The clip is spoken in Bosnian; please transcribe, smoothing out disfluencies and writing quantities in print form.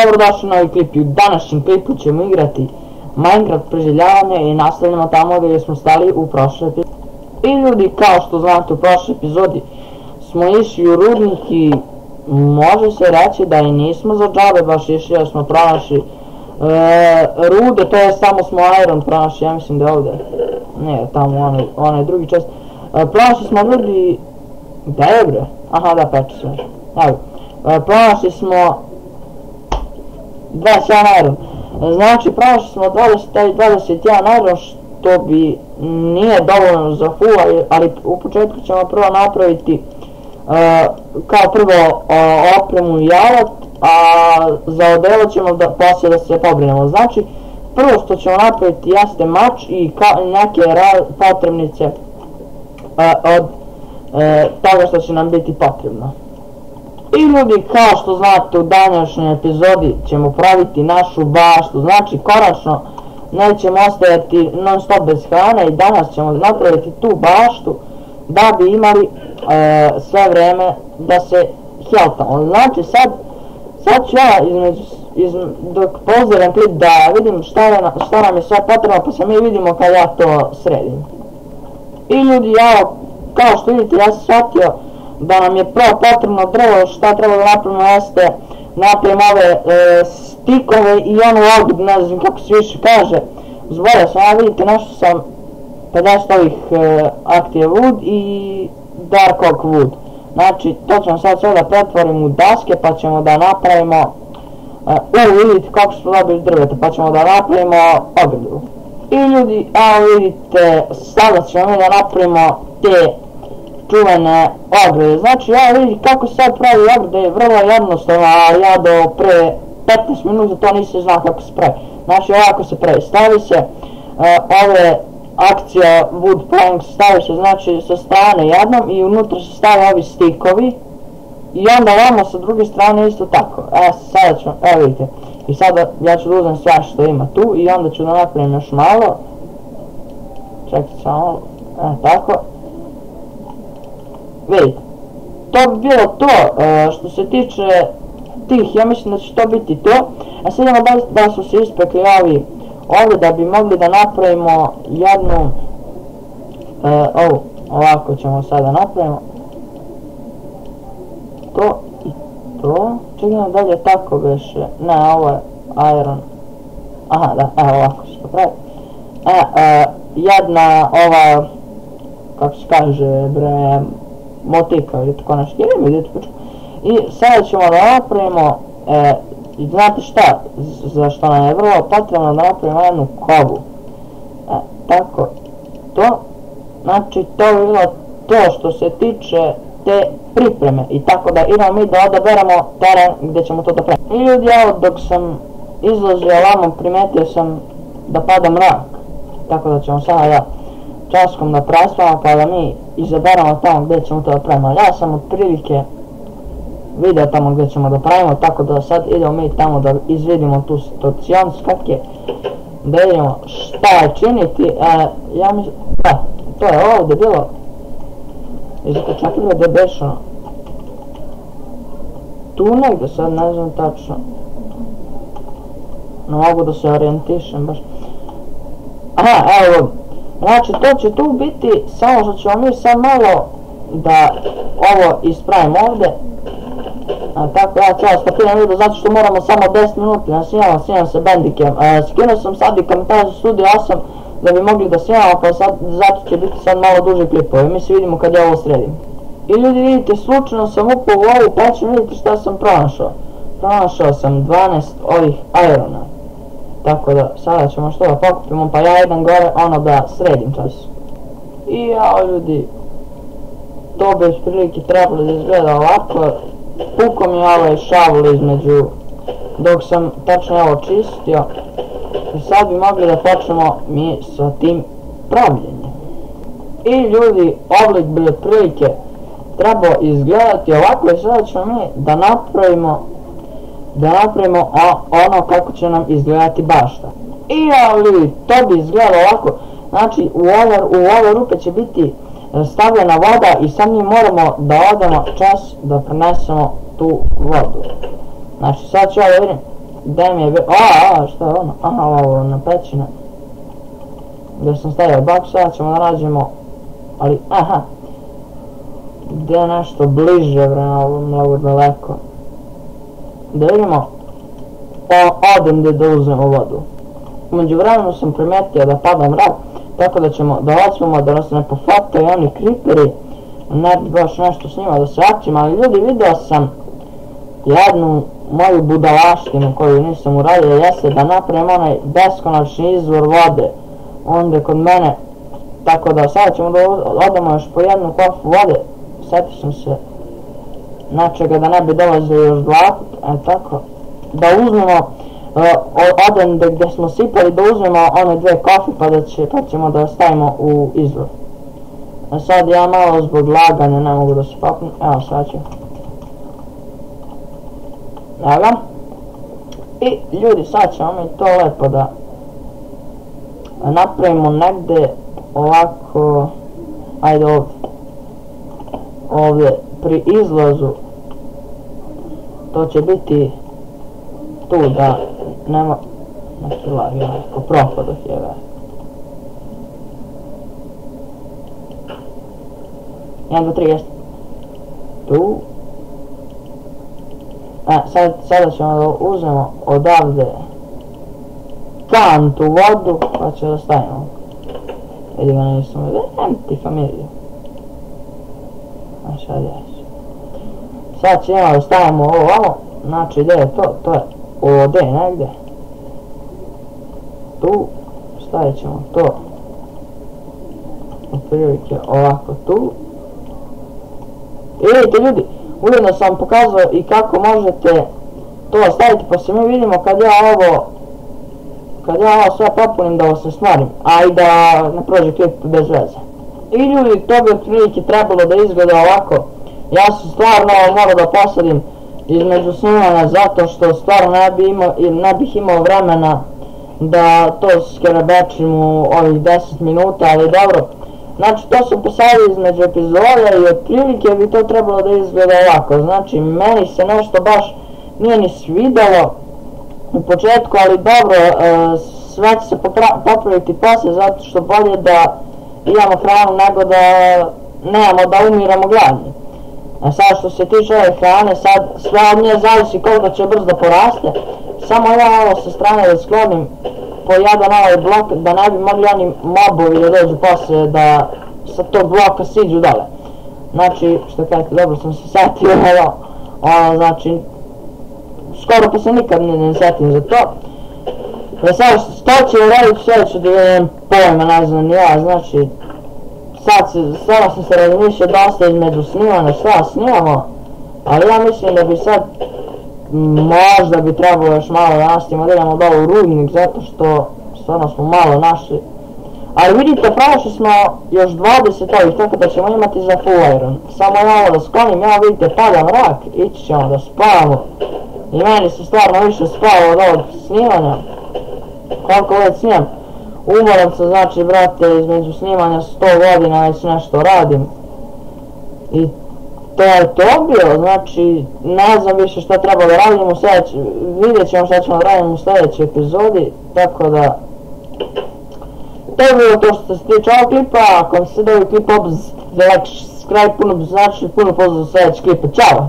Dobrodošli na novi klip i u današnjem klipu ćemo igrati Minecraft preživljavanje i nastavljamo tamo gdje smo stali u prošloj epizodi. I ljudi, kao što znate, u prošloj epizodi smo išli u rudnik i može se reći da i nismo za džabe baš išli, jer smo pronašli rude, to je samo smo iron pronašli, ja mislim da je ovdje, ne, tamo onaj drugi čest. Pronašli smo ljudi, da je bre, aha da, peče sve, evo, pronašli smo 21 iron, znači pronašli smo 21 iron, što bi nije dovoljno za full, ali u početku ćemo prvo napraviti kao prvo opremu i alat, a za odelo ćemo poslije da se pobrinemo. Znači prvo što ćemo napraviti jeste mač i neke potrebnice od toga što će nam biti potrebno. I ljudi, kao što znate, u današnjoj epizodi ćemo praviti našu baštu, znači konačno nećemo ostajati non stop bez hrane i danas ćemo napraviti tu baštu da bi imali sve vreme da se heltamo. Znači sad ću ja dok pozdiram klip da vidim šta nam je sve potrebno, pa se mi vidimo kad ja to sredim. I ljudi, ja kao što vidite, ja sam shvatio da nam je prvo potrebno drvo. Šta treba da napravimo jeste napravimo ove stikove i onu ogib, ne znam kako se više kaže. Zborio sam, ja vidite, našao sam 50 ovih active wood i dark oak wood. Znači to ćemo sad sve da pretvorimo u daske, pa ćemo da napravimo vidite kako smo dobili drveta, pa ćemo da napravimo ogradu. I ljudi, evo vidite, sada ćemo mi da napravimo te čuvene ograde. Znači evo vidite kako se sad pravi ograde, je vrlo jednostavno, a ja do pre 15 minuta to nisam znao kako se pravi. Znači ovako se pravi, stavi se ove akcija wood planks, stavi se znači sa strane jednom i unutra se stave ovi stikovi i onda ovamo sa druge strane isto tako. Sada ću, evo vidite, i sada ja ću da uzem sve što ima tu i onda ću da napravim još malo. Čekajte samo, tako. Vidite, to bi bilo to što se tiče tih, ja mislim da će to biti to. A sad idemo da su se ispekli ovi ovdje da bi mogli da napravimo jednu, ovako ćemo sada napravimo to i to, čekajmo dalje tako beše, ne ovo je iron, aha da, evo ovako će to pravi, jedna ova, kako se kaže bre, motika ili tako nešto, jer ima idete počku, i sada ćemo da napravimo, znate šta, za što nam je vrlo potrebno da napravimo jednu kovu. Tako, to, znači to je bilo to što se tiče te pripreme i tako da idemo mi da odaberemo teren gdje ćemo to da pravimo. I ljudi, evo dok sam izlazio lamom primetio sam da pada mrak, tako da ćemo sada ja časkom da prespavamo pa da mi izaberemo tamo gdje ćemo to da pravimo. Ja sam otprilike video tamo gdje ćemo da pravimo, tako da sad idemo mi tamo da izvidimo tu situaciju kak je, da vidimo šta je činiti. Ja mislim, da, to je ovdje bilo, i zato čak i gdje beš ono, tu negdje sad ne znam tačno, ne mogu da se orijentišem baš, aha evo, znači to će tu biti, samo što ćemo mi sad malo da ovo ispravimo ovdje. Tako ja cijelo stopiram video zato što moramo samo 10 minuta da snimam sa Bandicam. Skinuo sam sad i komentar za Studio 8 da bi mogli da snimamo, pa sad, zato će biti sad malo duži klipovi. Mi se vidimo kad ja ovo sredim. I ljudi vidite, slučajno sam upao u ovu peću, vidite šta sam pronašao. Pronašao sam 12 ovih irona. Tako da sada ćemo što da pokupimo, pa ja idem gore ono da sredim čas. I jao ljudi, to bi prilike trebalo da izgleda ovako. Puko mi ovaj šavul između dok sam tačno ovo čistio i sad bi mogli da počnemo mi sa tim pravljenjem. I ljudi, oblik bi otprilike trebao izgledati ovako i sada ćemo mi da napravimo ono kako će nam izgledati bašta. I ali to bi izgledalo ovako, znači u ove rupe će biti stavljena voda i sad mi moramo da odemo čas da prenesemo tu vodu. Znači sad ću ja da vidim Gdje mi je šta je ono? Aha, ovo na pećine. Gdje sam stavio bak, sada ćemo da nađemo, ali aha. Gdje je nešto bliže, ovo mnogo daleko. Da vidimo, odem gdje da uzmemo vodu. Umeđu vremenu sam primetio da pada mrak, tako da ćemo da osmemo da nas ne pofotaju oni creeperi, ne bi baš nešto s njima da se akćim, ali ljudi, video sam jednu moju budalaštinu koju nisam uradio, jeste da napravim onaj beskonačni izvor vode onda kod mene, tako da sada ćemo da odemo još po jednu kofu vode, sjetio sam se nečega da ne bi dolazili još dva, tako da uzmemo odem gdje smo sipali, da uzmemo one dve kofe pa ćemo da stavimo u izvor. Sad ja malo zbog laganja ne mogu da se popnem, evo sad ću. Evo ga. I ljudi, sad ćemo mi to lepo da napravimo negdje ovako, ajde ovdje. Ovdje pri izlazu, to će biti tu da nema neki laganje, ko propadoh je već. 1, 2, 3, jeste. Tu. Sada ćemo da uzmemo odavde kantu vodu, pa ćemo da stavimo. Vidi ga nisam vidio, empty familiju. Sad jesu. Sad ćemo da stavimo ovo, znači gdje je to, to je ovdje negdje. Tu, stavit ćemo to. Otprilike ovako tu. I vidite ljudi, ujedno sam pokazao i kako možete to staviti, pa se mi vidimo kad ja ovo sve popunim da ovo se smorim, a i da ne prođe klip bez veze. I ljudi, to bi otprilike trebalo da izgleda ovako. Ja sam stvarno morao da posadim između snimanja zato što stvarno ne bih imao vremena da to skerebečim u ovih 10 minuta, ali dobro. Znači to sam posadio između epizoda i otprilike bi to trebalo da izgleda ovako. Znači meni se nešto baš nije ni svidalo u početku, ali dobro, sve će se popraviti poslije zato što bolje da imamo hranu nego da nemamo, da umiramo gladni. A sad što se tiče ove hrane, sad sve od nje zavisi koliko će brzo da poraste. Samo ja ovo sa strane da sklonim po jedan ovaj blok da ne bi mogli oni mobovi da dođu poslije da sa tog bloka siđu dole. Znači, što kažete, dobro sam se setio, znači, skoro pa se nikad ne setim za to. Sad što će uraditi sljedeću da vidim pojma, ne znam ni ja, znači, stvarno sam se razmišljao dosta između snimanja, šta snimamo, ali ja mislim da bi sad možda bi trebalo još malo da nastavimo da idemo dole u rudnik zato što stvarno smo malo našli. Ali vidite, prošli smo još 20 ovih, tako da ćemo imati za full iron. Samo ja ovo da sklonim, ja vidite pada mrak, ići ćemo da spavamo. I meni se stvarno više spava od ovog snimanja. Koliko već snimam. Umoran sam, znači, brate, između snimanja 100 godina već nešto radim. I to je to bilo, znači, ne znam više što treba da radimo u sljedećem, vidjet ćemo što ćemo da radimo u sljedećoj epizodi, tako da... To je bilo to što se tiče ovog klipa, ako vam se da ovaj klip obz, like, subscribe, puno znači, puno pozdrav za sljedeći klip, čao!